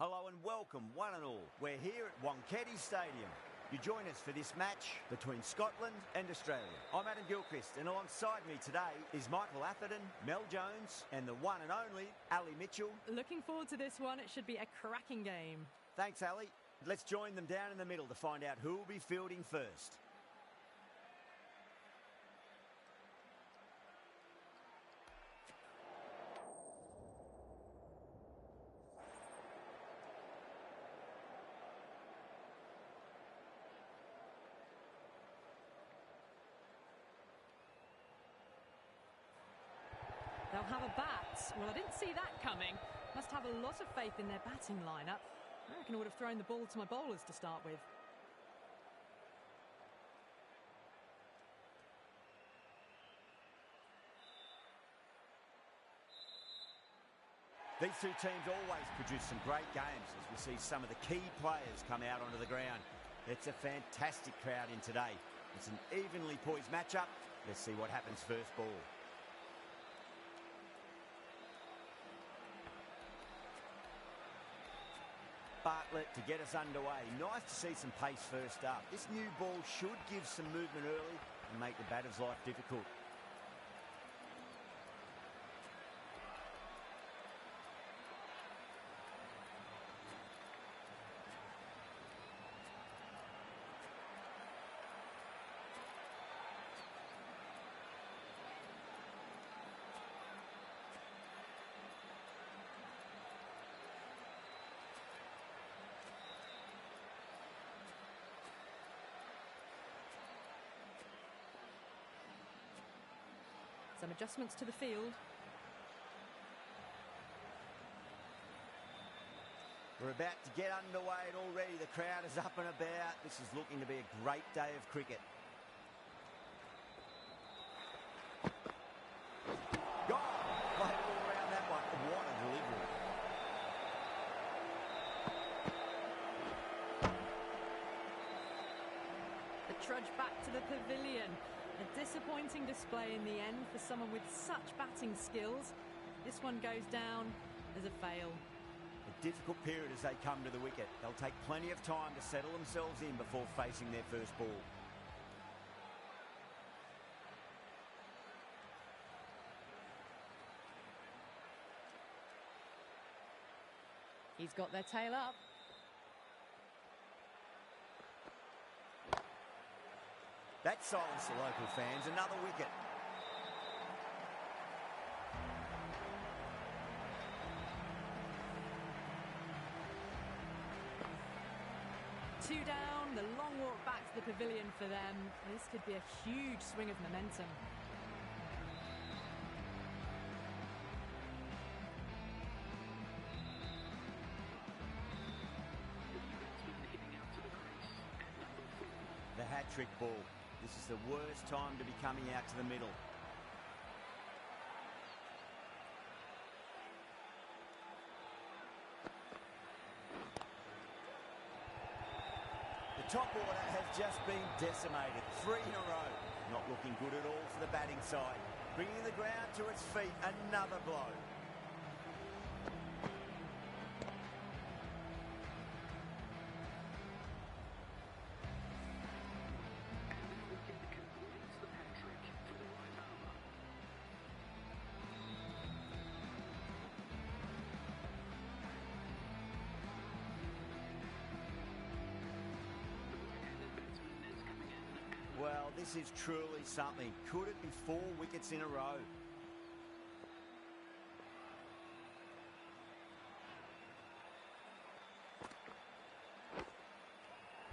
Hello and welcome, one and all. We're here at Wankhedi Stadium. You join us for this match between Scotland and Australia. I'm Adam Gilchrist, and alongside me today is Michael Atherton, Mel Jones, and the one and only Ali Mitchell. Looking forward to this one. It should be a cracking game. Thanks, Ali. Let's join them down in the middle to find out who will be fielding first. They'll have a bat. Well, I didn't see that coming. Must have a lot of faith in their batting lineup. I reckon I would have thrown the ball to my bowlers to start with. These two teams always produce some great games as we see some of the key players come out onto the ground. It's a fantastic crowd in today. It's an evenly poised matchup. Let's see what happens first ball. Bartlett to get us underway. Nice to see some pace first up. This new ball should give some movement early and make the batter's life difficult. Some adjustments to the field. We're about to get underway and already the crowd is up and about. This is looking to be a great day of cricket. Gone! Played all around that one. What a delivery. The trudge back to the pavilion. A disappointing display in the end for someone with such batting skills. This one goes down as a fail. A difficult period as they come to the wicket. They'll take plenty of time to settle themselves in before facing their first ball. He's got their tail up. That silenced the local fans. Another wicket. Two down, the long walk back to the pavilion for them. This could be a huge swing of momentum. The hat-trick ball. This is the worst time to be coming out to the middle. The top order has just been decimated. 3 in a row. Not looking good at all for the batting side. Bringing the ground to its feet. Another blow. Well, this is truly something. Could it be 4 wickets in a row?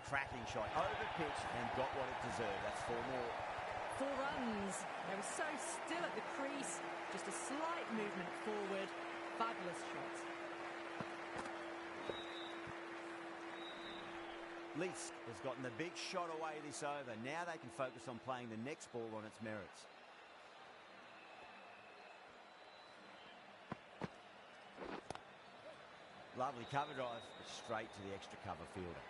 Cracking shot. Over-pitched and got what it deserved. That's 4 more. 4 runs. They were so still at the crease. Just a slight movement forward. Fabulous shot. Leask has gotten the big shot away this over. Now they can focus on playing the next ball on its merits. Lovely cover drive, but straight to the extra cover fielder.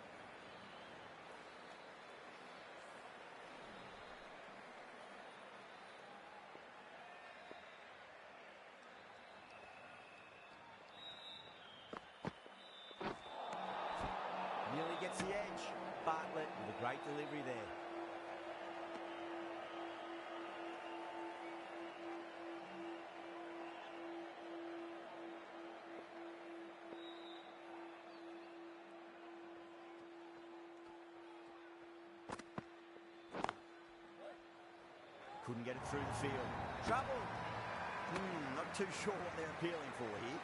gets the edge. Bartlett with a great delivery there. Couldn't get it through the field. Trouble. Not too sure what they're appealing for here.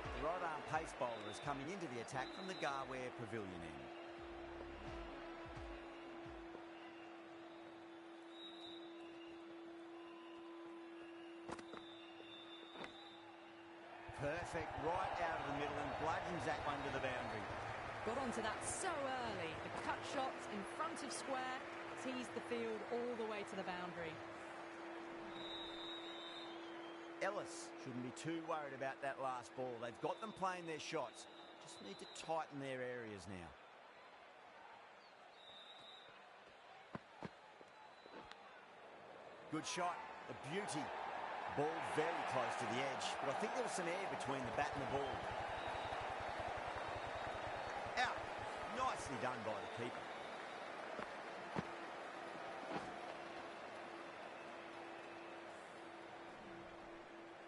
The right-arm pace bowler is coming into the attack from the Garware Pavilion end. Perfect, right out of the middle and bludgeons that one to the boundary. Got onto that so early. The cut shot in front of square teased the field all the way to the boundary. Ellis shouldn't be too worried about that last ball. They've got them playing their shots. Just need to tighten their areas now. Good shot, a beauty. Ball very close to the edge, but I think there was some air between the bat and the ball. Out. Nicely done by the keeper.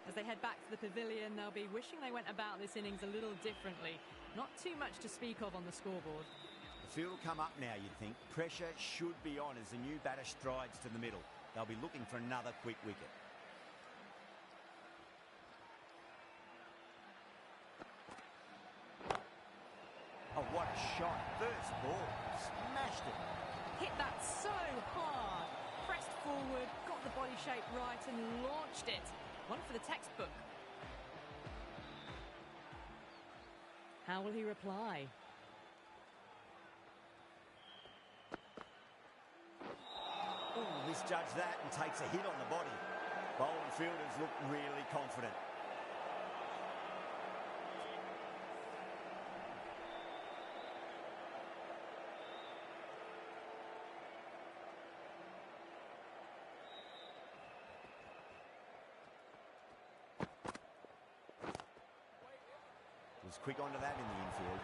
As they head back to the pavilion, they'll be wishing they went about this innings a little differently. Not too much to speak of on the scoreboard. The field will come up now, you'd think. Pressure should be on as the new batter strides to the middle. They'll be looking for another quick wicket. Oh, what a shot. First ball. Smashed it. Hit that so hard. Pressed forward, got the body shape right and launched it. One for the textbook. How will he reply? Misjudged that and takes a hit on the body. Bowling fielders look really confident. Was quick onto that in the infield.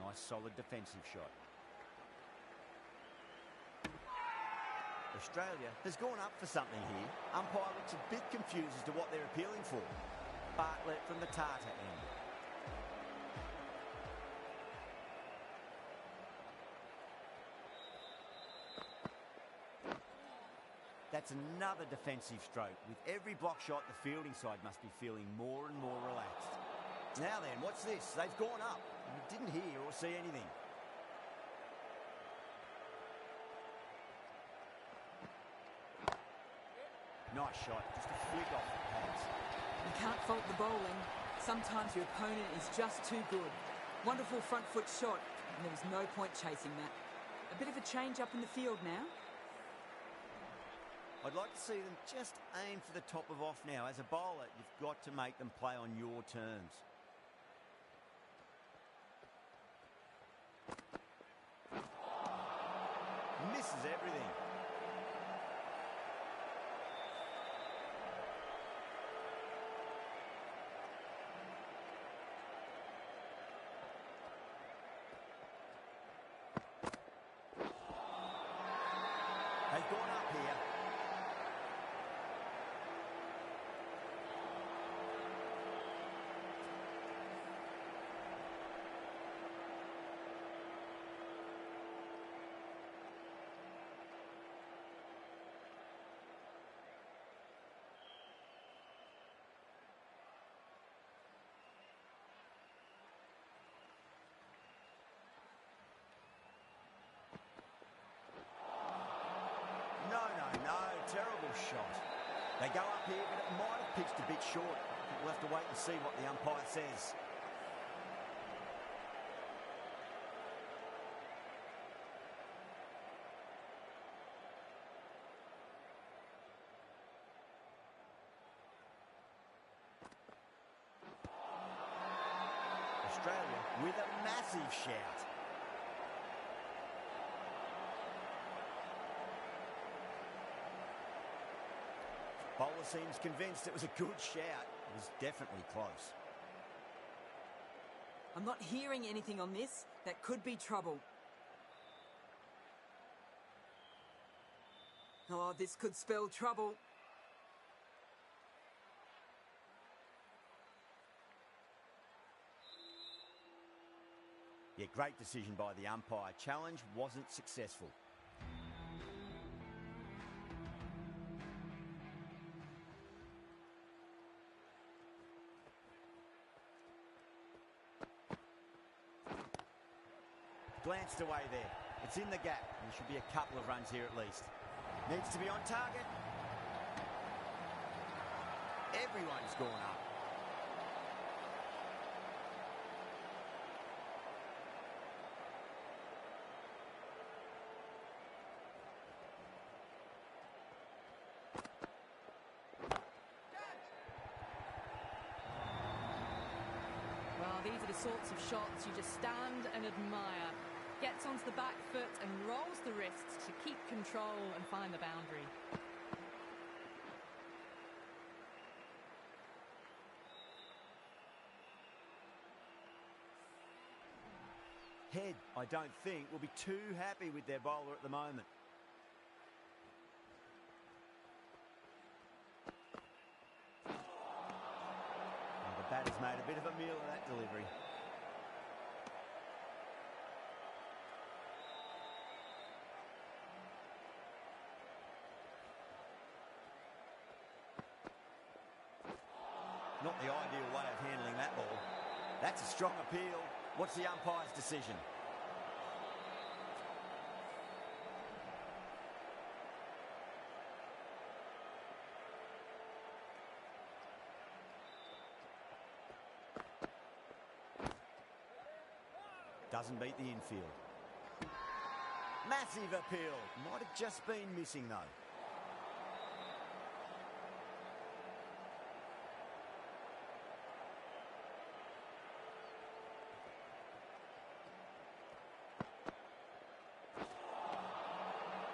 Nice solid defensive shot. Australia has gone up for something here. Umpire looks a bit confused as to what they're appealing for. Bartlett from the Tata end. That's another defensive stroke. With every block shot, the fielding side must be feeling more and more relaxed. Now then, what's this? They've gone up. We didn't hear or see anything. Nice shot, just a flick off the pads. You can't fault the bowling. Sometimes your opponent is just too good. Wonderful front foot shot, and there was no point chasing that. A bit of a change up in the field now. I'd like to see them just aim for the top of off now. As a bowler, you've got to make them play on your terms. Misses everything. They've gone up here. No, terrible shot. They go up here, but it might have pitched a bit short. We'll have to wait and see what the umpire says. Australia with a massive shout. Bowler seems convinced it was a good shout. It was definitely close. I'm not hearing anything on this. That could be trouble. Oh, this could spell trouble. Yeah, great decision by the umpire. Challenge wasn't successful. Glanced away there. It's in the gap. There should be a couple of runs here at least. Needs to be on target. Everyone's gone up. Well, these are the sorts of shots you just stand and admire. Gets onto the back foot and rolls the wrists to keep control and find the boundary. Head, I don't think, will be too happy with their bowler at the moment. Well, the batter's made a bit of a meal of that delivery. Not the ideal way of handling that ball. That's a strong appeal. What's the umpire's decision? Doesn't beat the infield. Massive appeal. Might have just been missing though.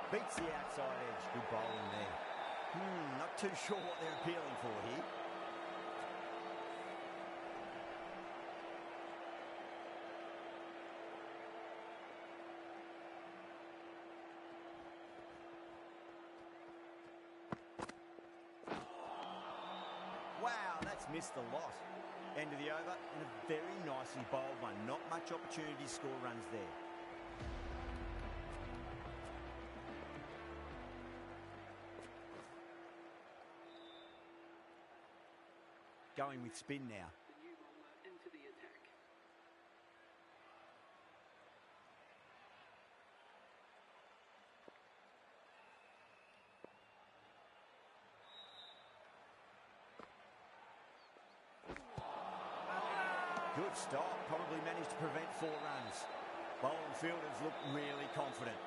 Beats the outside edge. Good bowling there. Not too sure what they're appealing for here. Wow, that's missed the lot. End of the over and a very nicely bowled one. Not much opportunity to score runs there. Going with spin now. The new bowler into the attack. Good stop. Probably managed to prevent 4 runs. Bowler and fielders look really confident.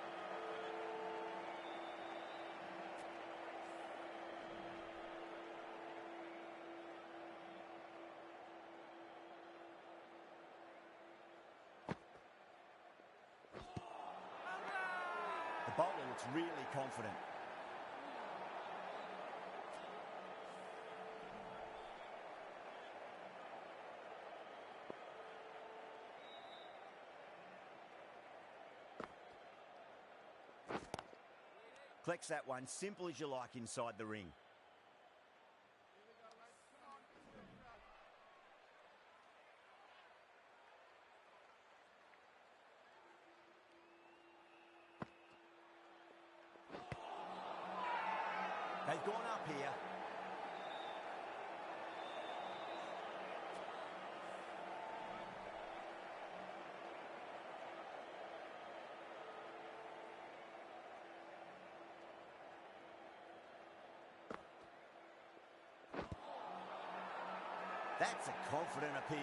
The bowler looks really confident. Collects that one, simple as you like inside the ring. They've gone up here. That's a confident appeal.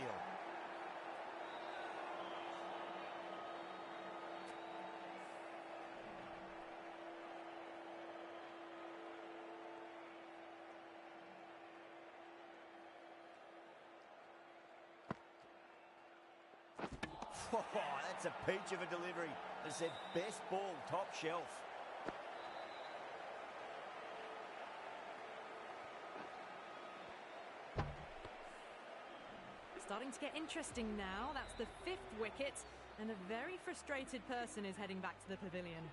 Oh, that's a peach of a delivery. They said best ball, top shelf. Starting to get interesting now. That's the 5th wicket, and a very frustrated person is heading back to the pavilion.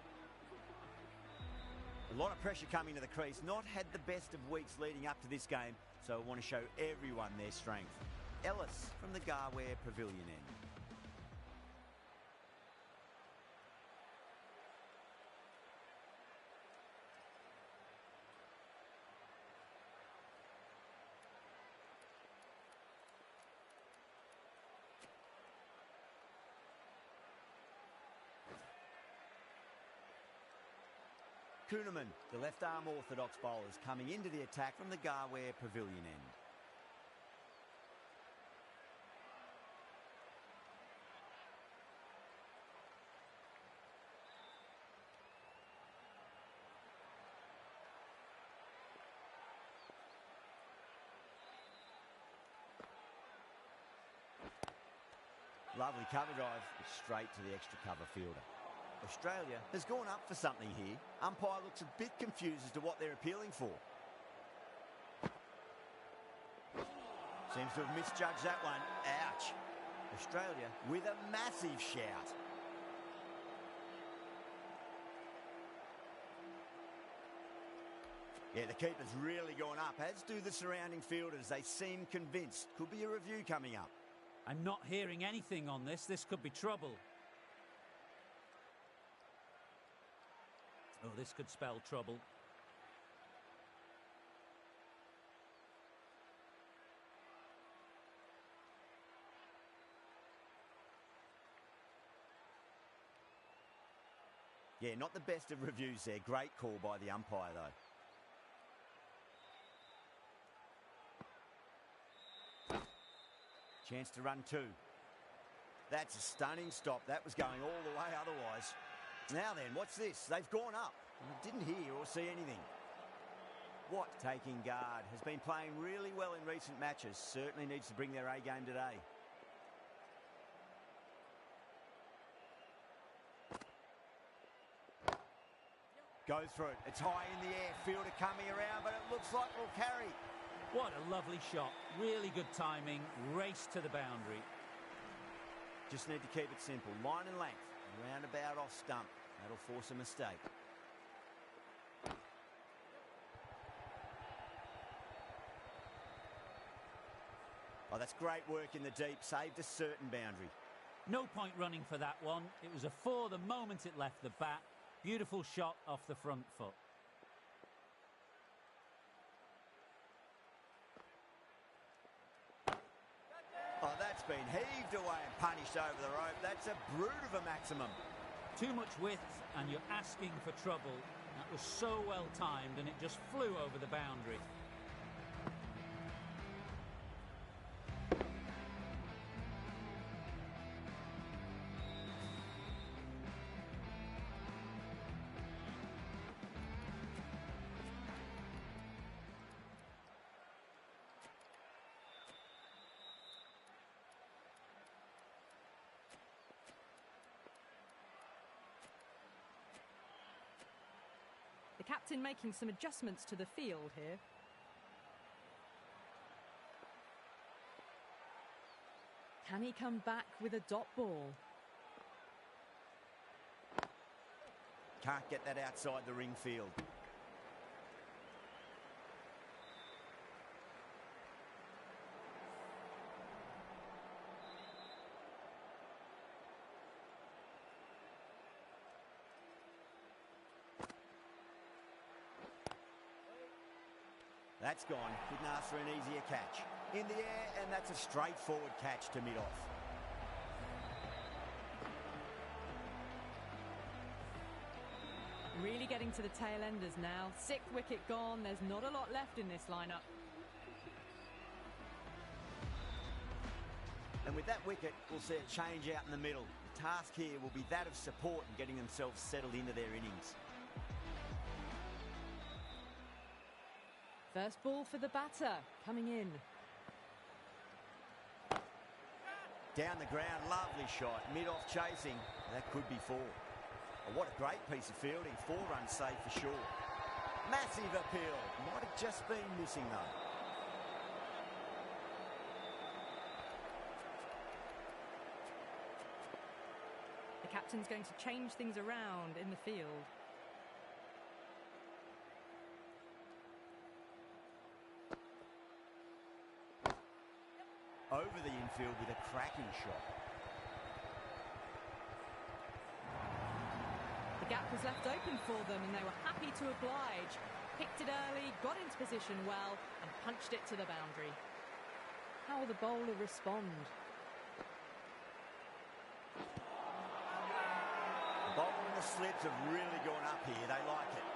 A lot of pressure coming to the crease. Not had the best of weeks leading up to this game, so I want to show everyone their strength. Ellis from the Garware Pavilion end. Kuhneman, the left-arm orthodox bowlers, coming into the attack from the Garware Pavilion end. Lovely cover drive, straight to the extra cover fielder. Australia has gone up for something here. Umpire looks a bit confused as to what they're appealing for. Seems to have misjudged that one. Ouch. Australia with a massive shout. Yeah, the keeper's really gone up, as do the surrounding fielders. They seem convinced. Could be a review coming up. I'm not hearing anything on this. This could be trouble. Oh, this could spell trouble. Yeah, not the best of reviews there. Great call by the umpire, though. Chance to run 2. That's a stunning stop. That was going all the way otherwise. Now then, what's this? They've gone up. I didn't hear or see anything. Watt taking guard. Has been playing really well in recent matches. Certainly needs to bring their A game today. Goes for it. It's high in the air. Fielder coming around, but it looks like we'll carry. What a lovely shot. Really good timing. Race to the boundary. Just need to keep it simple. Line and length. Roundabout off stump. That'll force a mistake. Oh, that's great work in the deep. Saved a certain boundary. No point running for that one. It was a 4 the moment it left the bat. Beautiful shot off the front foot. Oh, that's been heaved away and punished over the rope. That's a brute of a maximum. Too much width and you're asking for trouble. That was so well timed and it just flew over the boundary. The captain making some adjustments to the field here. Can he come back with a dot ball? Can't get that outside the ring field. That's gone. Couldn't ask for an easier catch. In the air, and that's a straightforward catch to mid-off. Really getting to the tail enders now. 6th wicket gone. There's not a lot left in this lineup. And with that wicket, we'll see a change out in the middle. The task here will be that of support and getting themselves settled into their innings. First ball for the batter, coming in. Down the ground, lovely shot. Mid-off chasing, that could be 4. Oh, what a great piece of fielding. 4 runs saved for sure. Massive appeal. Might have just been missing though. The captain's going to change things around in the field. Over the infield with a cracking shot. The gap was left open for them and they were happy to oblige. Picked it early, got into position well and punched it to the boundary. How will the bowler respond? The bowler and the slips have really gone up here. They like it.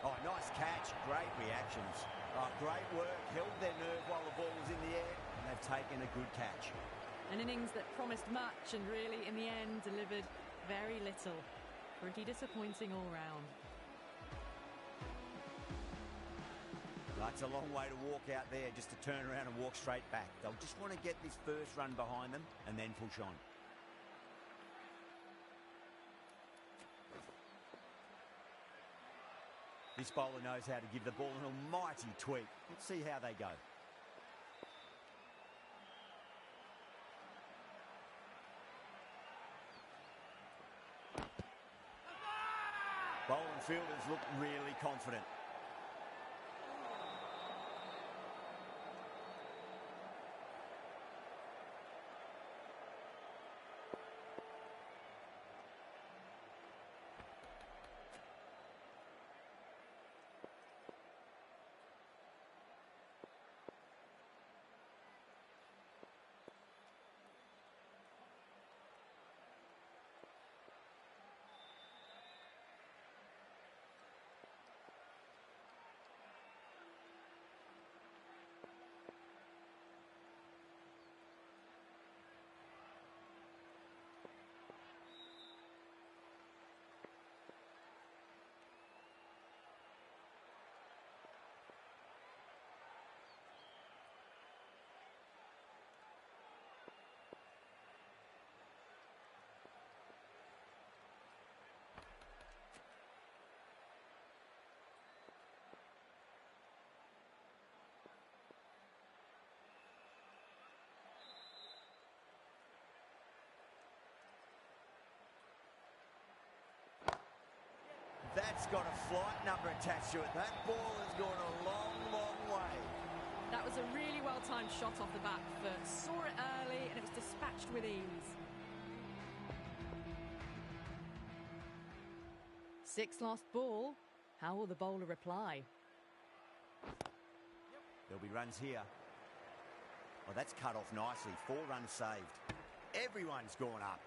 Oh, nice catch. Great reactions. Oh, great work. Held their nerve while the ball was in the air, and they've taken a good catch. An innings that promised much and really, in the end, delivered very little. Pretty disappointing all round. That's a long way to walk out there just to turn around and walk straight back. They'll just want to get this first run behind them and then push on. This bowler knows how to give the ball an almighty tweak. Let's see how they go. Bowler and fielders look really confident. That's got a flight number attached to it. That ball has gone a long, long way. That was a really well-timed shot off the back foot. Saw it early and it was dispatched with ease. 6 last ball. How will the bowler reply? There'll be runs here. Oh, that's cut off nicely. 4 runs saved. Everyone's gone up.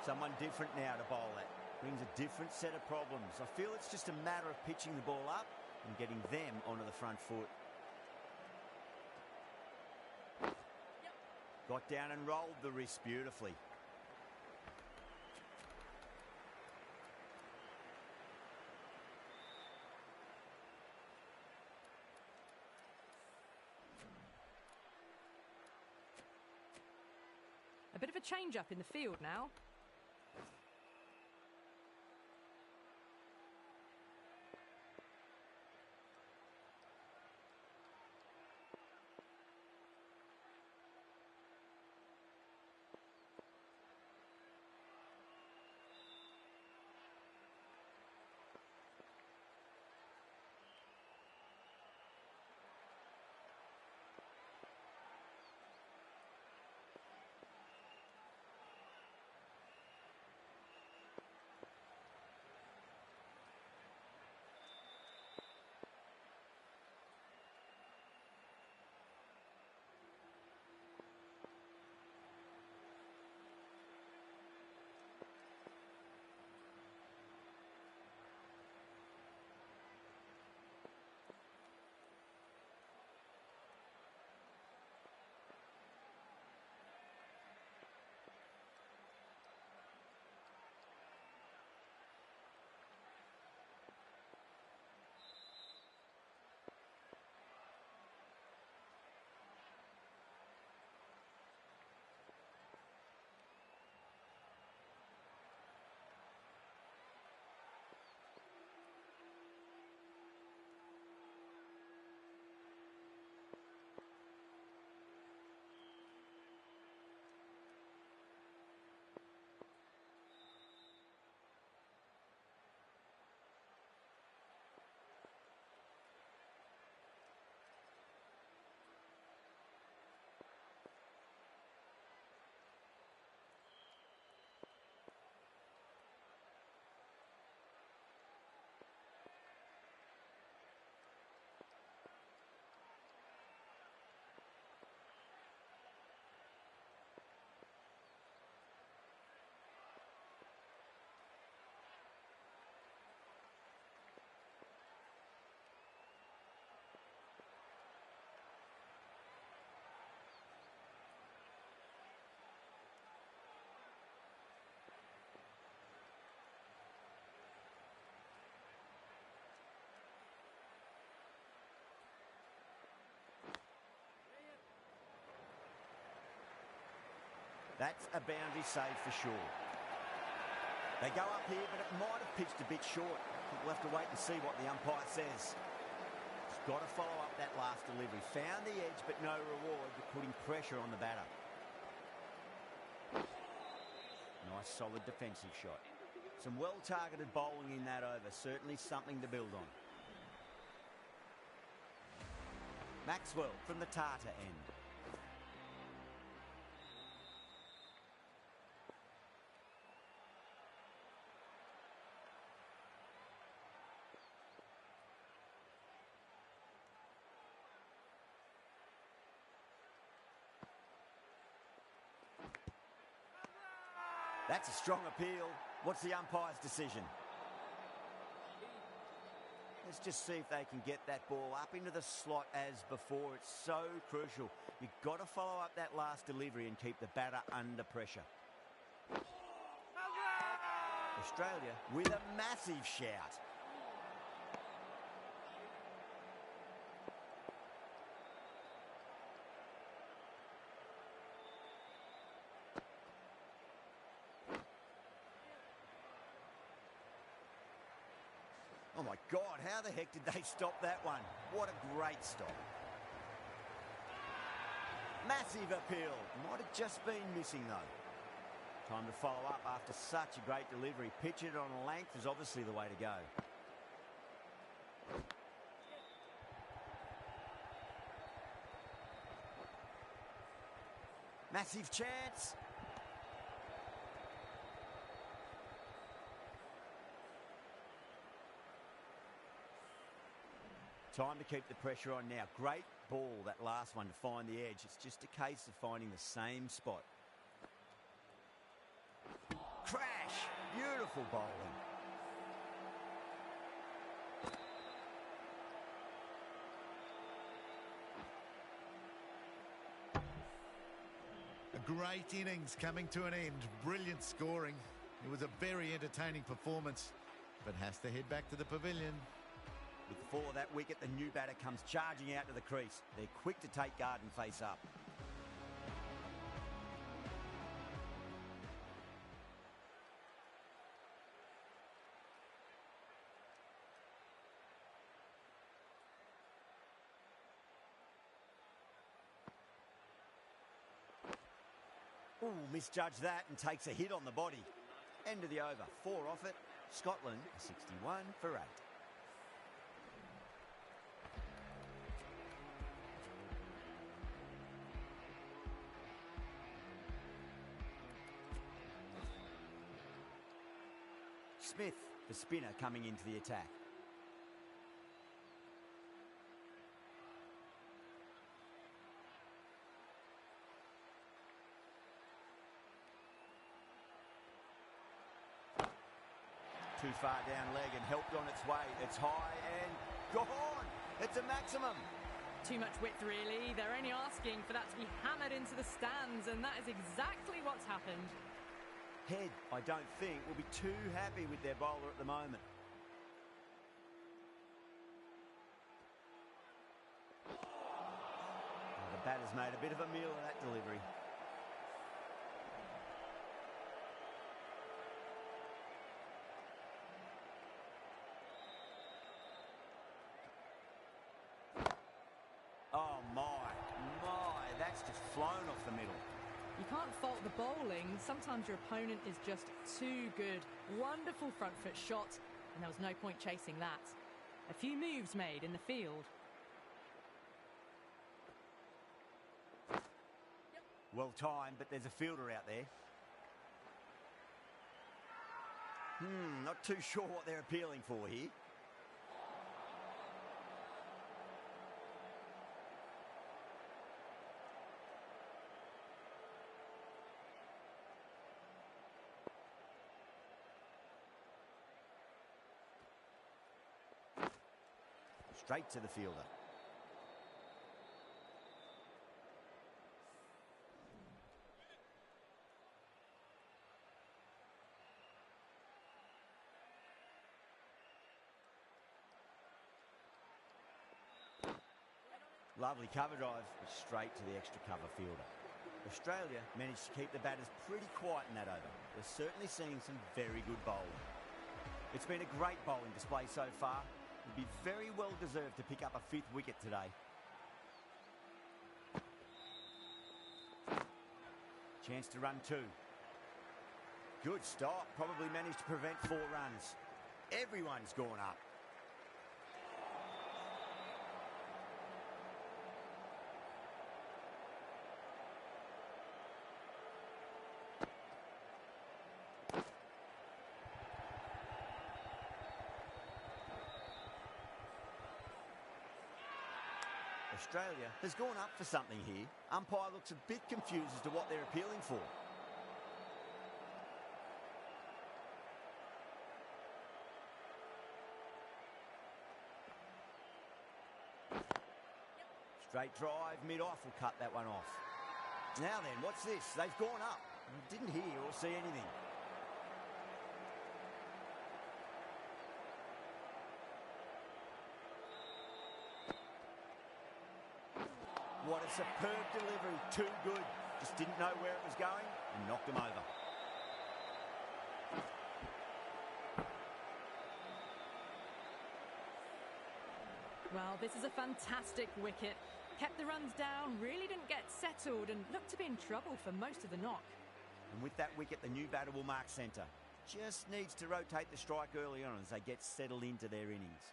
Someone different now to bowl at. Brings a different set of problems. I feel it's just a matter of pitching the ball up and getting them onto the front foot. Got down and rolled the wrist beautifully. A bit of a change-up in the field now. That's a boundary save for sure. They go up here, but it might have pitched a bit short. We'll have to wait and see what the umpire says. He's got to follow up that last delivery. Found the edge, but no reward for putting pressure on the batter. Nice, solid defensive shot. Some well-targeted bowling in that over. Certainly something to build on. Maxwell from the Tata end. That's a strong appeal. What's the umpire's decision? Let's just see if they can get that ball up into the slot as before. It's so crucial. You've got to follow up that last delivery and keep the batter under pressure. Australia with a massive shout. Oh my God, how the heck did they stop that one? What a great stop. Massive appeal. Might have just been missing though. Time to follow up after such a great delivery. Pitch it on a length is obviously the way to go. Massive chance. Time to keep the pressure on now. Great ball, that last one, to find the edge. It's just a case of finding the same spot. Crash! Beautiful bowling. A great innings coming to an end. Brilliant scoring. It was a very entertaining performance, but has to head back to the pavilion. With the fall of that wicket, the new batter comes charging out to the crease. They're quick to take guard and face up. Ooh, misjudged that and takes a hit on the body. End of the over. 4 off it. Scotland 61 for 8. Smith, the spinner, coming into the attack. Too far down leg and helped on its way. It's high and gone. It's a maximum. Too much width, really. They're only asking for that to be hammered into the stands, and that is exactly what's happened. Head, I don't think, will be too happy with their bowler at the moment. Oh, the batter's made a bit of a meal of that delivery. Oh my, that's just flown off the middle. You can't fault the bowling. Sometimes your opponent is just too good. Wonderful front foot shot, and there was no point chasing that. A few moves made in the field. Well timed, but there's a fielder out there. Not too sure what they're appealing for here. Straight to the fielder. Lovely cover drive, straight to the extra cover fielder. Australia managed to keep the batters pretty quiet in that over. They're certainly seeing some very good bowling. It's been a great bowling display so far. It'd be very well deserved to pick up a 5th wicket today. Chance to run 2. Good stop. Probably managed to prevent 4 runs. Everyone's gone up. Australia has gone up for something here. Umpire looks a bit confused as to what they're appealing for. Straight drive, mid-off will cut that one off. Now then, what's this? They've gone up. Didn't hear or see anything. What a superb delivery. Too good. Just didn't know where it was going and knocked him over. Well, this is a fantastic wicket. Kept the runs down, really didn't get settled and looked to be in trouble for most of the knock. And with that wicket, the new batter will mark centre. Just needs to rotate the strike early on as they get settled into their innings.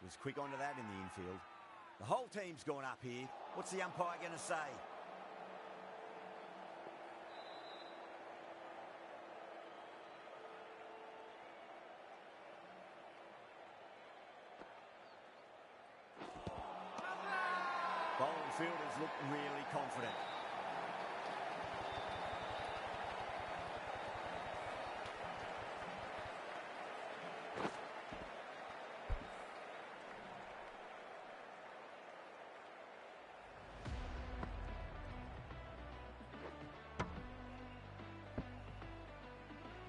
Was quick onto that in the infield. The whole team's gone up here. What's the umpire going to say? Bowling fielders look really confident.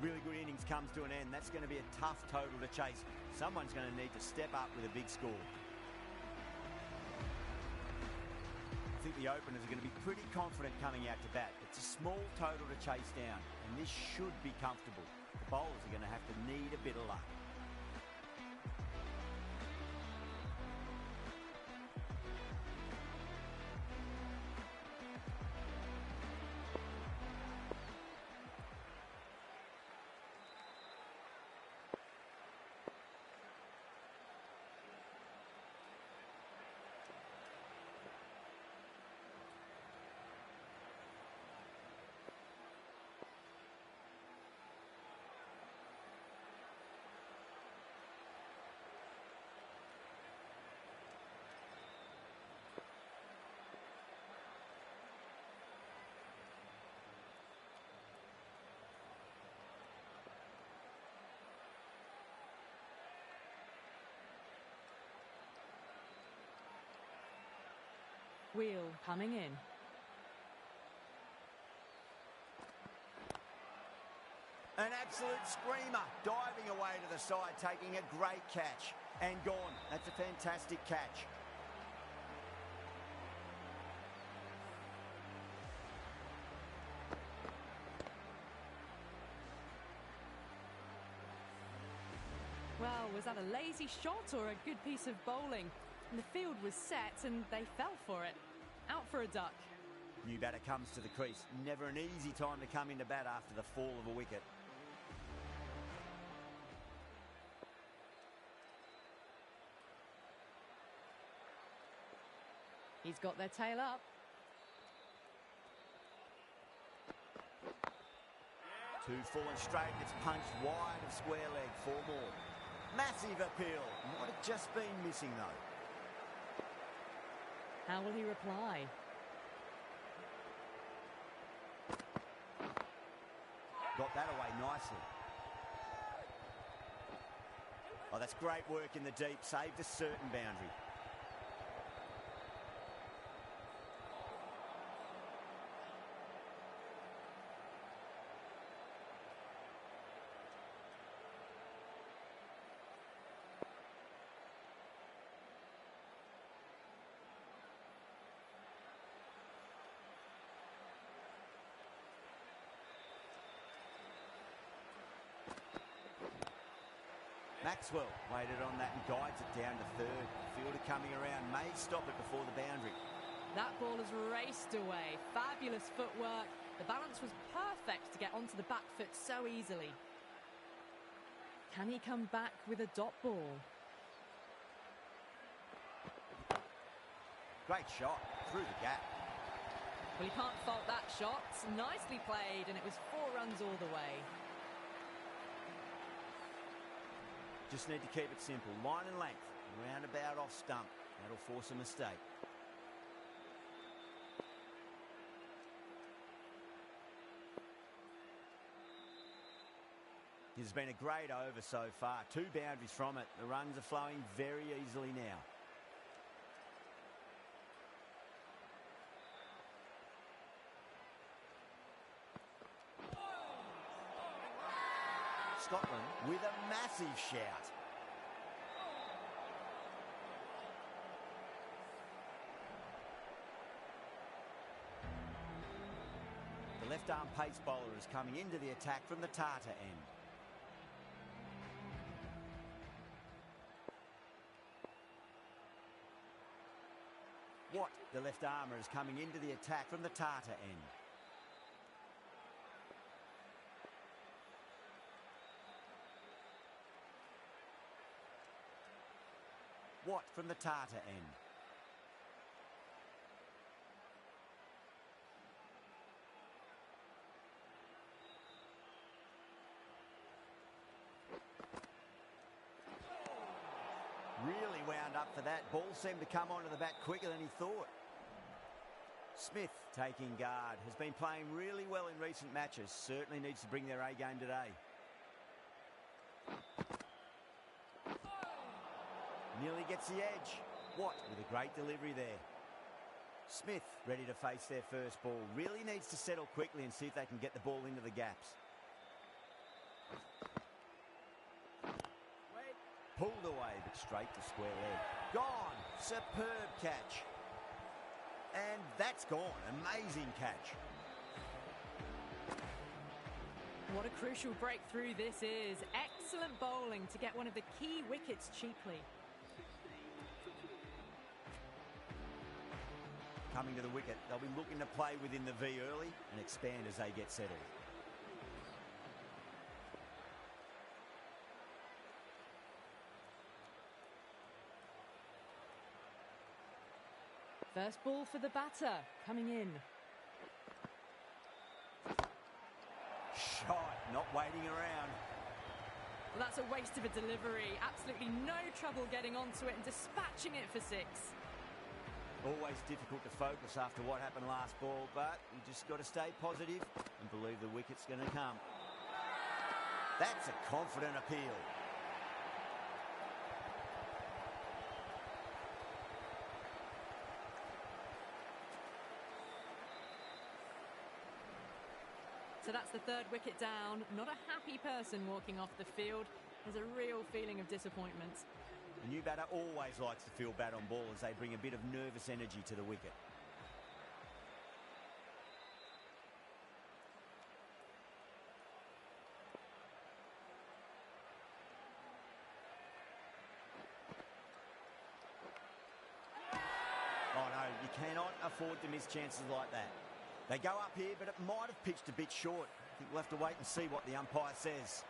Really good innings comes to an end. That's going to be a tough total to chase. Someone's going to need to step up with a big score. I think the openers are going to be pretty confident coming out to bat. It's a small total to chase down, and this should be comfortable. The bowlers are going to have to need a bit of luck. Wheel coming in. An absolute screamer, diving away to the side, taking a great catch. And gone. That's a fantastic catch. Well, was that a lazy shot or a good piece of bowling? And the field was set and they fell for it. Out for a duck. New batter comes to the crease. Never an easy time to come into bat after the fall of a wicket. He's got their tail up. Two full and straight. It's punched wide of square leg. 4 more. Massive appeal. Might have just been missing though. How will he reply? Got that away nicely. Oh, that's great work in the deep. Saved a certain boundary. Maxwell waited on that and guides it down to third. Fielder coming around, may stop it before the boundary. That ball has raced away. Fabulous footwork. The balance was perfect to get onto the back foot so easily. Can he come back with a dot ball? Great shot through the gap. Well, he can't fault that shot. Nicely played, and it was 4 runs all the way. Just need to keep it simple. Line and length. Roundabout off stump. That'll force a mistake. This has been a great over so far. 2 boundaries from it. The runs are flowing very easily now. Scotland with a massive shout. The left-arm pace bowler is coming into the attack from the Tata end. Watt, the left armour, is coming into the attack from the Tata end. Watt from the Tata end. Really wound up for that. Ball seemed to come onto the bat quicker than he thought. Smith taking guard. Has been playing really well in recent matches. Certainly needs to bring their A game today. Nearly gets the edge. Watt with a great delivery there. Smith ready to face their first ball. Really needs to settle quickly and see if they can get the ball into the gaps. Pulled away, but straight to square leg. Gone. Superb catch. And that's gone. Amazing catch. What a crucial breakthrough this is. Excellent bowling to get one of the key wickets cheaply. Coming to the wicket, they'll be looking to play within the V early and expand as they get settled. First ball for the batter, coming in. Shot, not waiting around. Well, that's a waste of a delivery. Absolutely no trouble getting onto it and dispatching it for 6. Always difficult to focus after what happened last ball, but you just got to stay positive and believe the wicket's going to come. That's a confident appeal. So that's the 3rd wicket down. Not a happy person walking off the field. There's a real feeling of disappointment. The new batter always likes to feel bad on ball as they bring a bit of nervous energy to the wicket. Oh no, you cannot afford to miss chances like that. They go up here, but it might have pitched a bit short. I think we'll have to wait and see what the umpire says.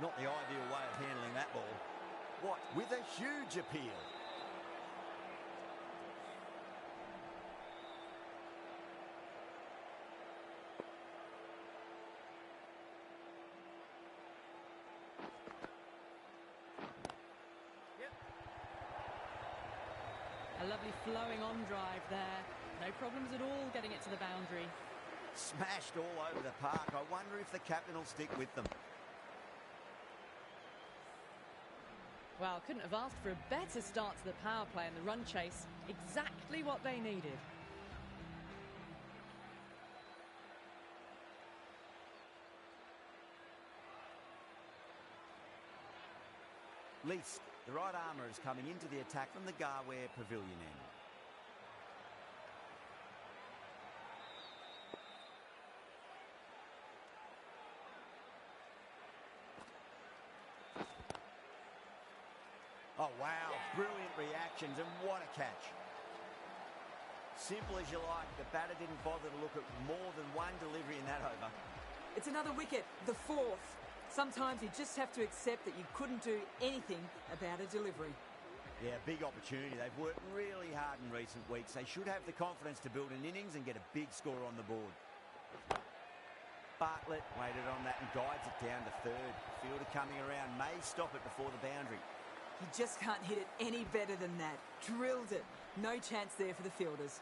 Not the ideal way of handling that ball. Watt with a huge appeal. A lovely flowing on drive there. No problems at all getting it to the boundary. Smashed all over the park. I wonder if the captain will stick with them. Well, couldn't have asked for a better start to the power play and the run chase. Exactly what they needed. Least, The right armour is coming into the attack from the Garware Pavilion end. Oh, wow. Brilliant reactions, and what a catch. Simple as you like, the batter didn't bother to look at more than one delivery in that over. It's another wicket, the fourth. Sometimes you just have to accept that you couldn't do anything about a delivery. Yeah, big opportunity. They've worked really hard in recent weeks. They should have the confidence to build an innings and get a big score on the board. Bartlett waited on that and guides it down to third. Fielder coming around may stop it before the boundary. You just can't hit it any better than that. Drilled it. No chance there for the fielders.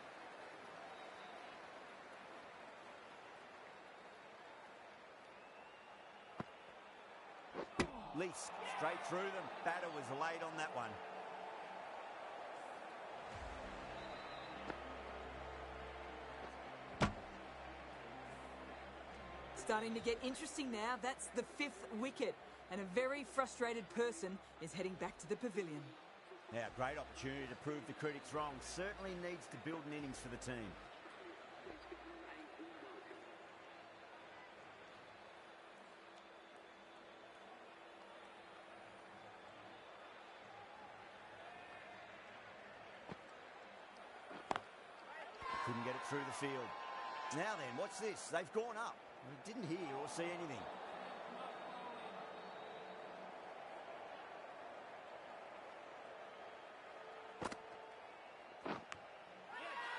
Lease straight through them. Batter was late on that one. Starting to get interesting now. That's the fifth wicket. And a very frustrated person is heading back to the pavilion. Now, great opportunity to prove the critics wrong. Certainly needs to build an innings for the team. Couldn't get it through the field. Now then, what's this? They've gone up. We didn't hear or see anything.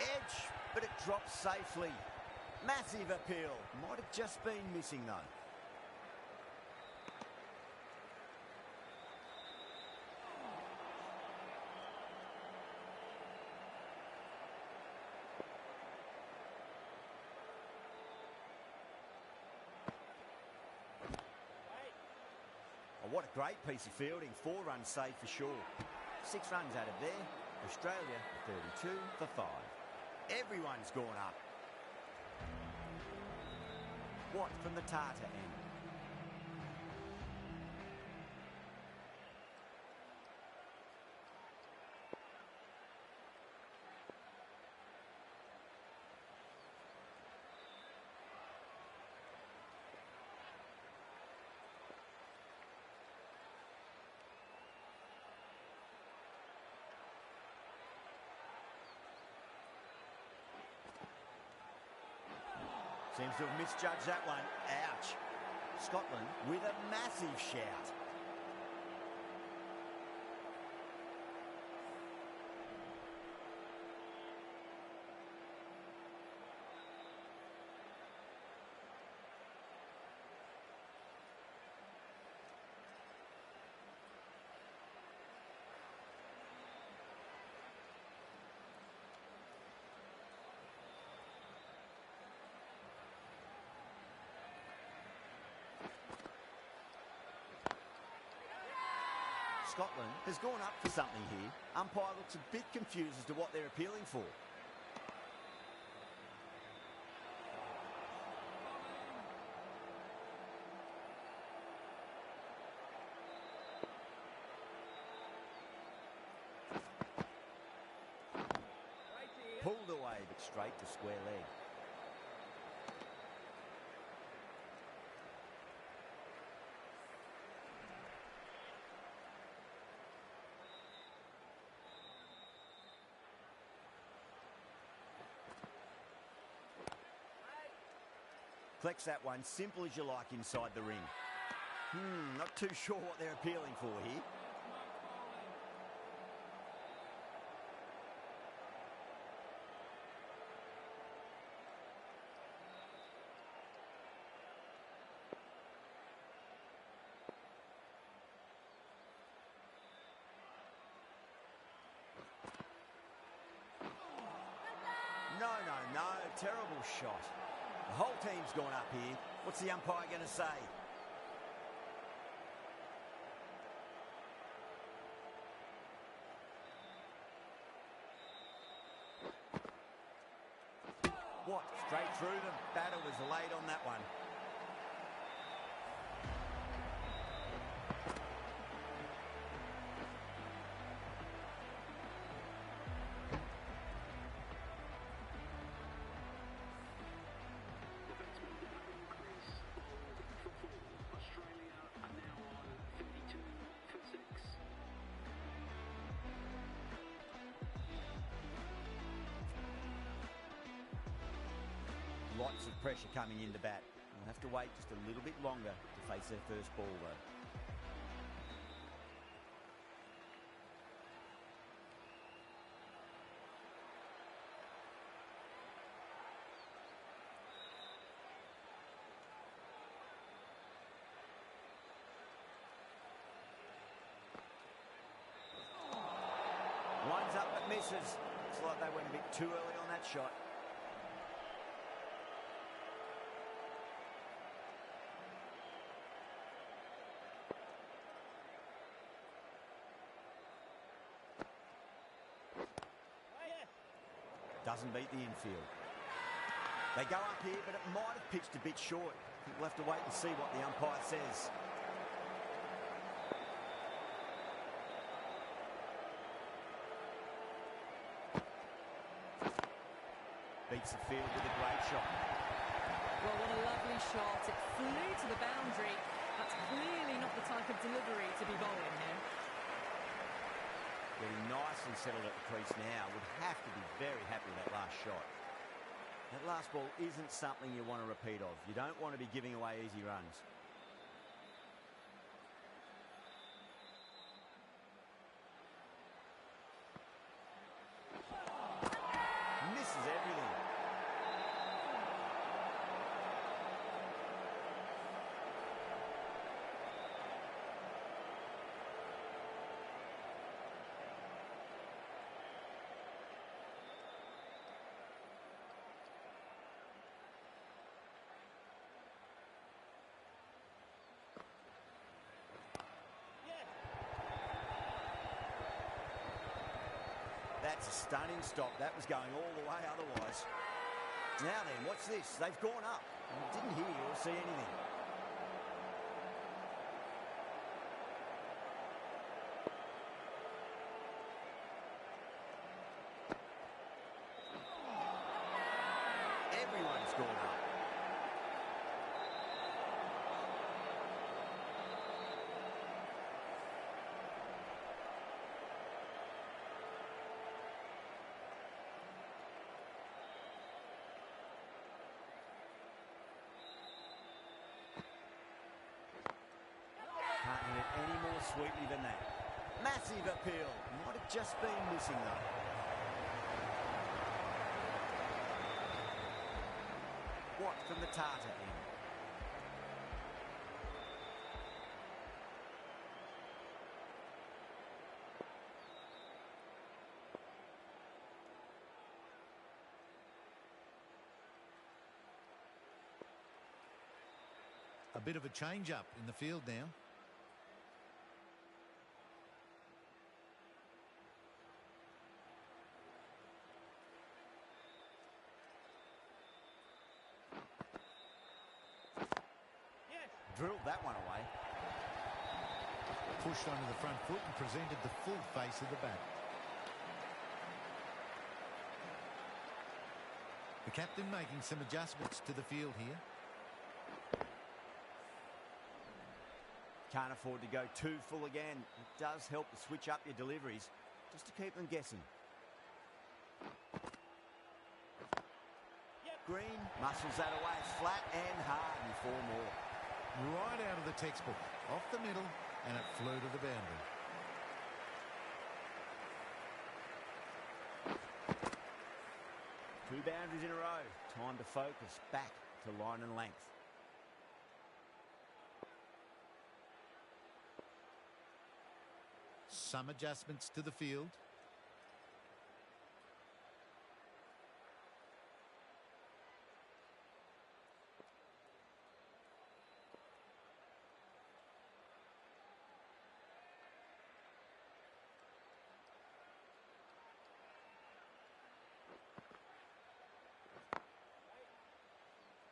Edge, but it drops safely. Massive appeal. Might have just been missing though. Oh, what a great piece of fielding. 4 runs saved for sure. 6 runs out of there. Australia 32 for 5. Everyone's gone up. What from the Tata end? Seems to have misjudged that one. Ouch. Scotland with a massive shout. Scotland has gone up for something here. Umpire looks a bit confused as to what they're appealing for. Pulled away, but straight to square leg. Collects that one, simple as you like inside the ring. Not too sure what they're appealing for here. No, terrible shot. The whole team's gone up here. What's the umpire going to say? What? Straight through them. Batter was late on that one. lots of pressure coming into bat. They'll have to wait just a little bit longer to face their first ball, though. Lines up but misses. Looks like they went a bit too early on that shot. Doesn't beat the infield. They go up here, but it might have pitched a bit short. I think we'll have to wait and see what the umpire says. Beats the field with a great shot. Well, what a lovely shot. It flew to the boundary. That's clearly not the type of delivery to be bowling here. Getting nicely settled at the crease now. Would have to be very happy with that last shot. That last ball isn't something you want to repeat of. You don't want to be giving away easy runs. Misses everything. That's a stunning stop. That was going all the way otherwise. Now then, what's this? They've gone up. I didn't hear or see anything. Everyone's gone up. Can't hit it any more sweetly than that. Massive appeal. Might have just been missing though. What from the Tartar end? A bit of a change-up in the field now. Drilled that one away. Pushed onto the front foot and presented the full face of the bat. The captain making some adjustments to the field here. Can't afford to go too full again. It does help to switch up your deliveries just to keep them guessing. Green muscles that away flat and hard and 4 more. Right out of the textbook, off the middle, and it flew to the boundary. Two boundaries in a row. Time to focus back to line and length. Some adjustments to the field.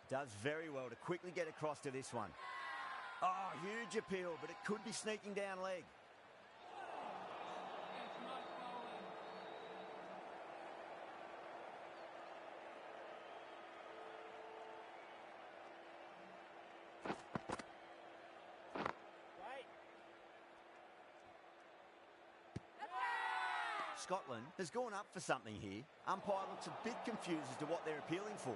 Does very well to quickly get across to this one. Oh, huge appeal, but it could be sneaking down leg. Scotland has gone up for something here. Umpire looks a bit confused as to what they're appealing for.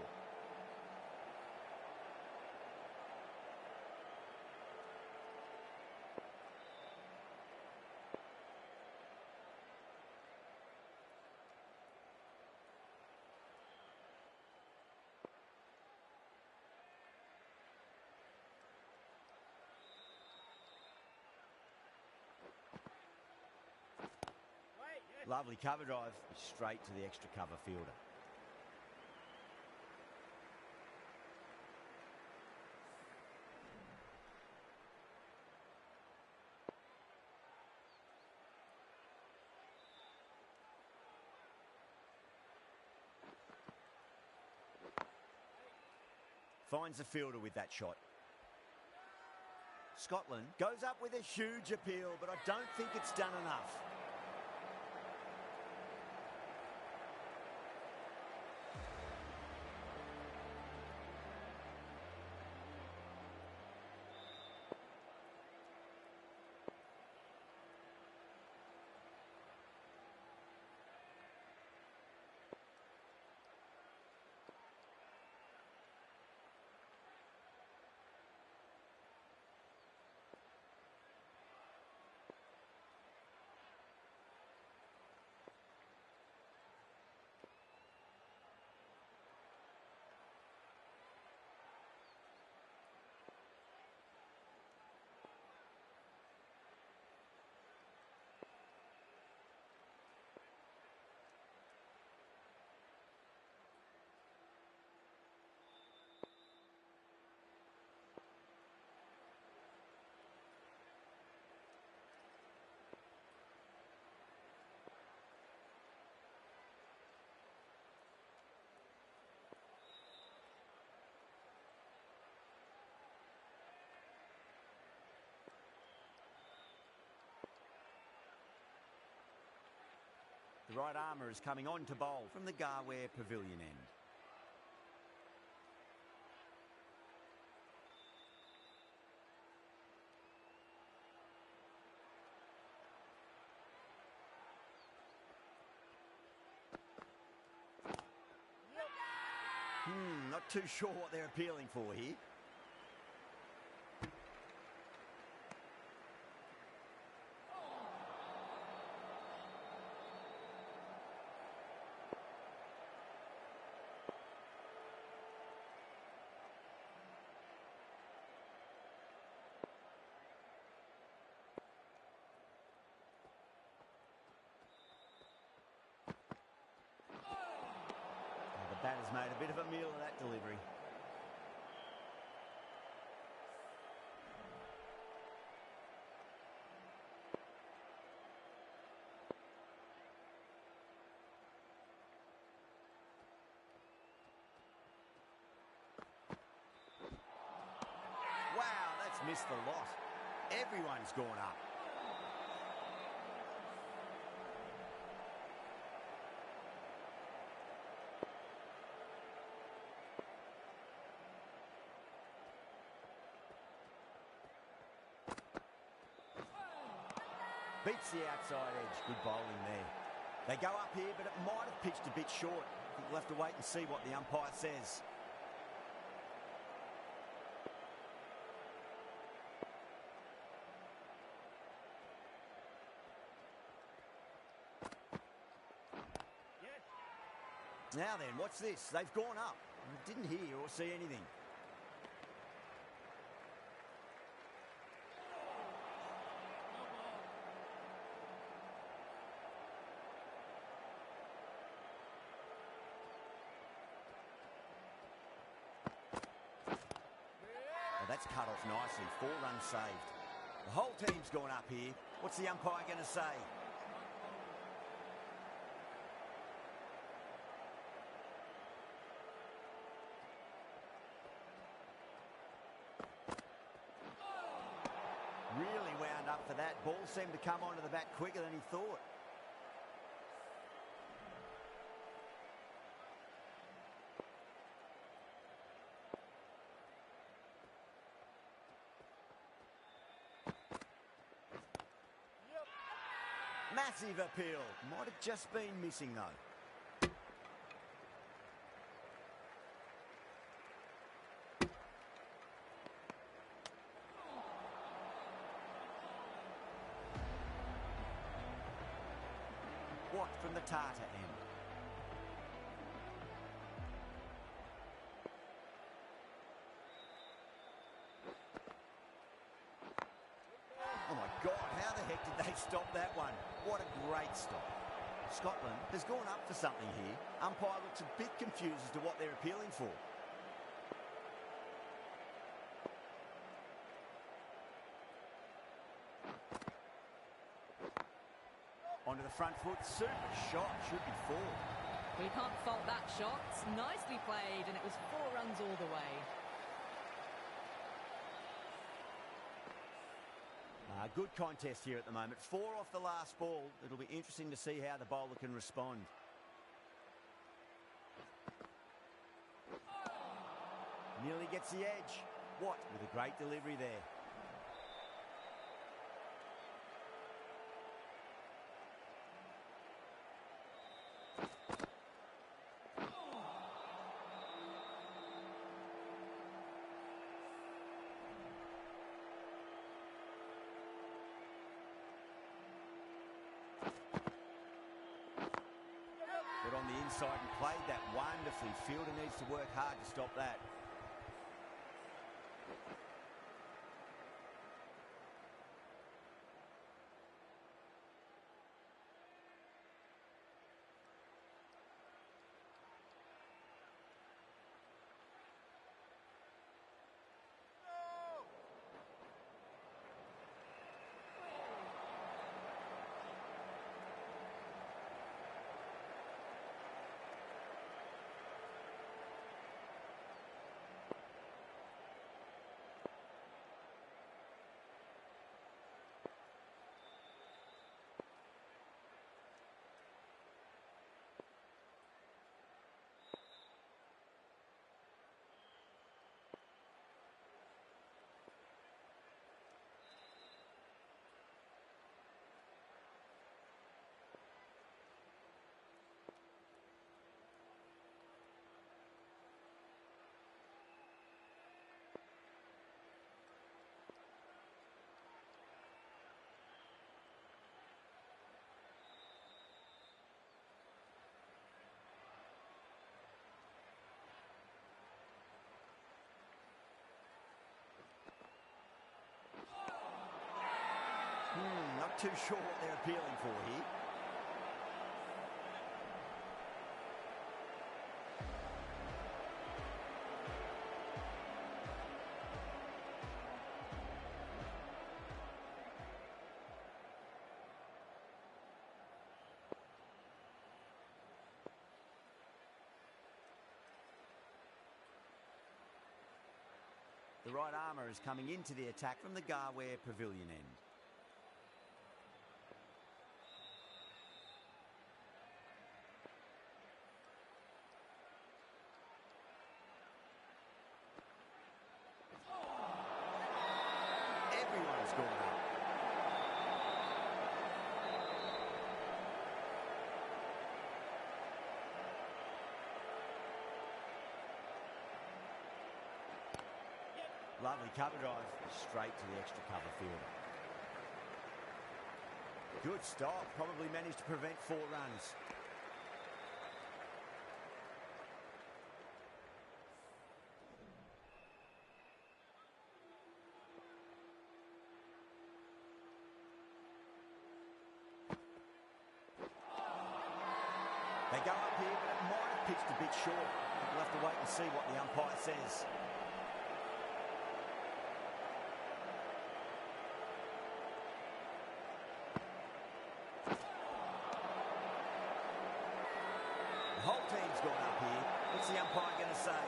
Lovely cover drive, straight to the extra cover fielder. Finds the fielder with that shot. Scotland goes up with a huge appeal, but I don't think it's done enough. The right armour is coming on to bowl from the Garware Pavilion end. Not too sure what they're appealing for here. The batter's made a bit of a meal of that delivery. Wow, that's missed the lot. Everyone's gone up. Beats the outside edge. Good bowling there. They go up here, but it might have pitched a bit short. I think we'll have to wait and see what the umpire says. Now then, what's this? They've gone up. Didn't hear or see anything. That's cut off nicely. 4 runs saved. The whole team's gone up here. What's the umpire going to say? Really wound up for that. Ball seemed to come onto the bat quicker than he thought. Massive appeal. Might have just been missing though. What from the Tata end? Oh my God, how the heck did they stop that one? What a great stop. Scotland has gone up for something here. Umpire looks a bit confused as to what they're appealing for. Onto the front foot, super shot, should be 4. We can't fault that shot. Nicely played, and it was 4 runs all the way. Good contest here at the moment. 4 off the last ball. It'll be interesting to see how the bowler can respond. Nearly gets the edge. Watt with a great delivery there. Got on the inside and played that wonderfully. Fielder needs to work hard to stop that. Not too sure what they're appealing for here. The right armour is coming into the attack from the Garware Pavilion end. Everyone's gone up. Lovely cover drive, straight to the extra cover field. Good stop, probably managed to prevent 4 runs. They go up here, but it might have pitched a bit short. We'll have to wait and see what the umpire says. The whole team's gone up here. What's the umpire going to say?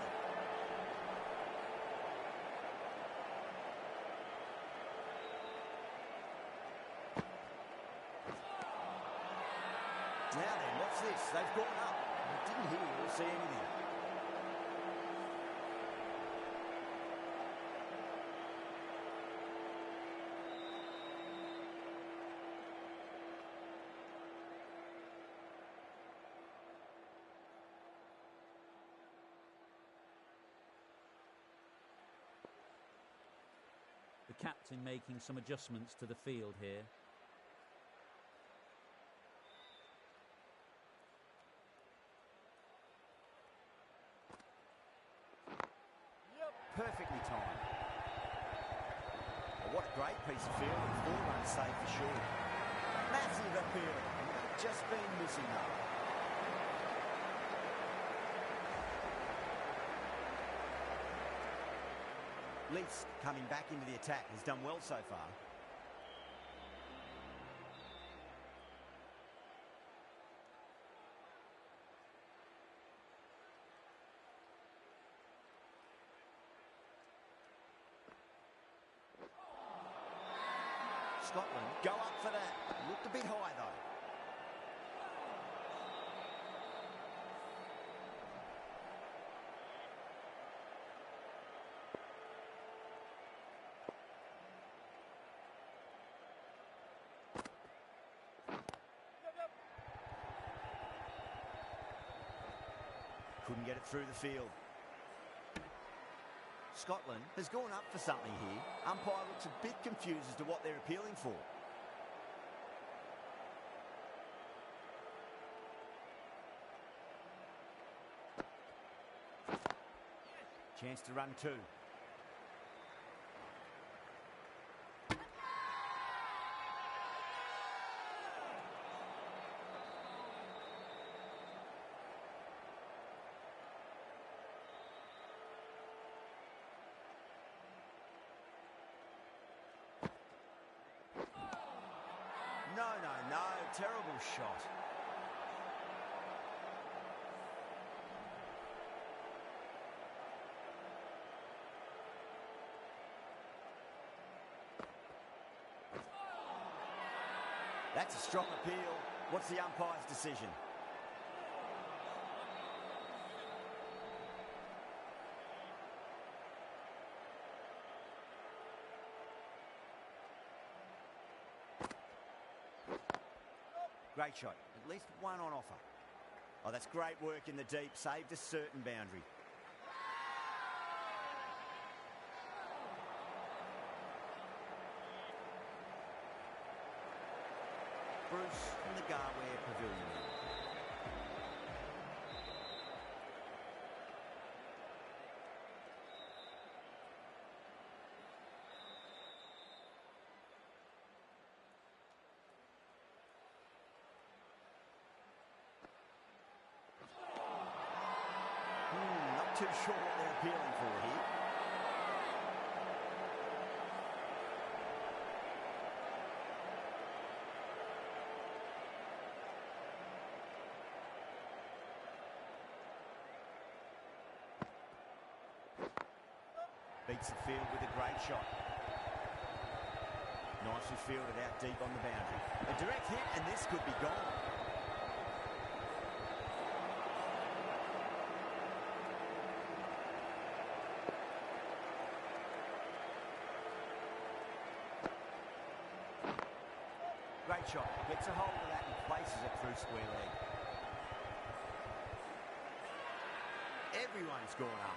Now then, what's this? They've gone up. I didn't hear or see anything. The captain making some adjustments to the field here. Perfectly timed. Well, what a great piece of fielding. 4 runs saved for sure. Massive appeal. just been missing though. Leafs coming back into the attack has done well so far. Scotland go up for that. Looked a bit high though. Couldn't get it through the field. Scotland has gone up for something here. Umpire looks a bit confused as to what they're appealing for. Chance to run two. No, terrible shot. That's a strong appeal. What's the umpire's decision? Great shot. At least one on offer. Oh, that's great work in the deep. Saved a certain boundary. Bruce from the Garware Pavilion. Not too sure what they're appealing for here. Beats the field with a great shot. Nicely fielded out deep on the boundary. A direct hit and this could be gone. Great shot. Gets a hold of that and places it through square leg. Everyone's gone up.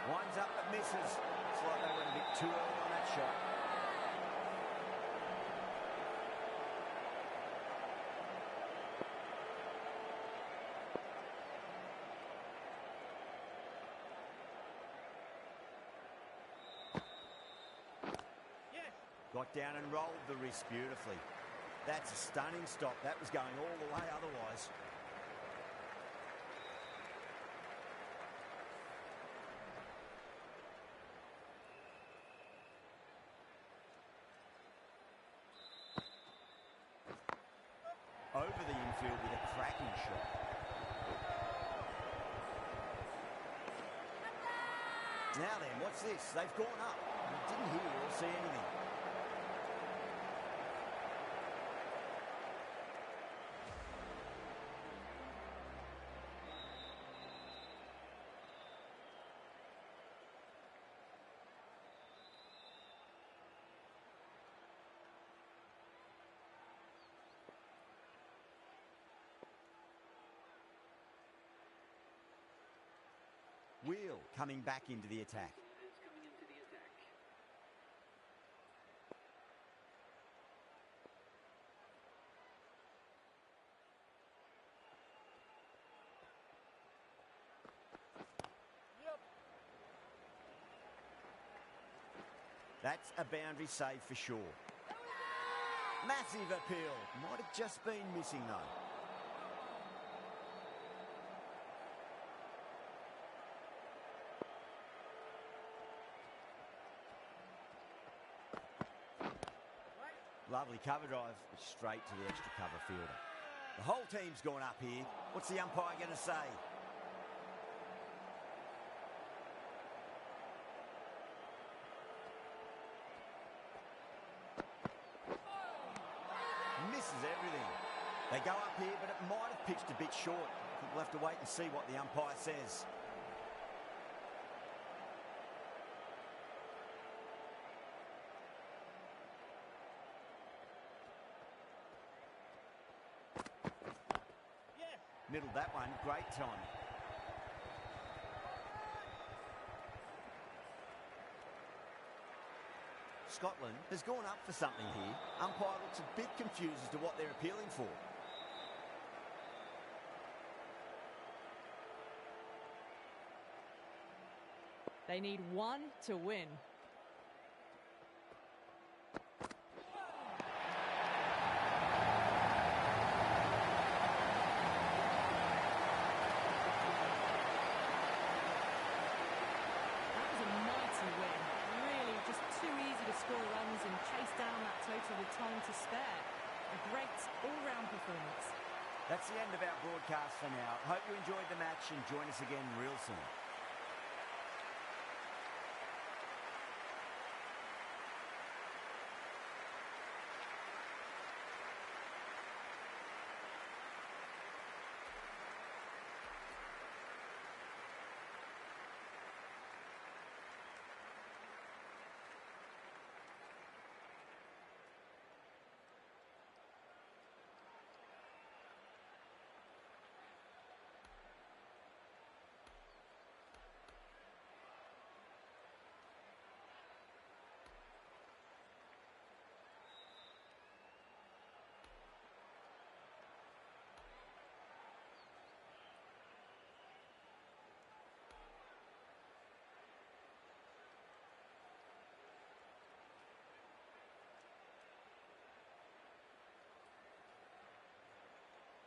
Winds up but misses. It's like they went a bit too early on that shot. Got down and rolled the wrist beautifully. That's a stunning stop. That was going all the way otherwise. Over the infield with a cracking shot. Now then, what's this? They've gone up. I didn't hear or see anything. Wheel coming back into the attack. Is coming into the attack. That's a boundary save for sure. Massive appeal. Might have just been missing though. Lovely cover drive, straight to the extra cover fielder. The whole team's gone up here. What's the umpire going to say? Misses everything. They go up here, but it might have pitched a bit short. I think we'll have to wait and see what the umpire says. Middled that one, great timing. Scotland has gone up for something here. Umpire looks a bit confused as to what they're appealing for. They need one to win. Score runs and chase down that total with time to spare. A great all-round performance. That's the end of our broadcast for now. Hope you enjoyed the match and join us again real soon.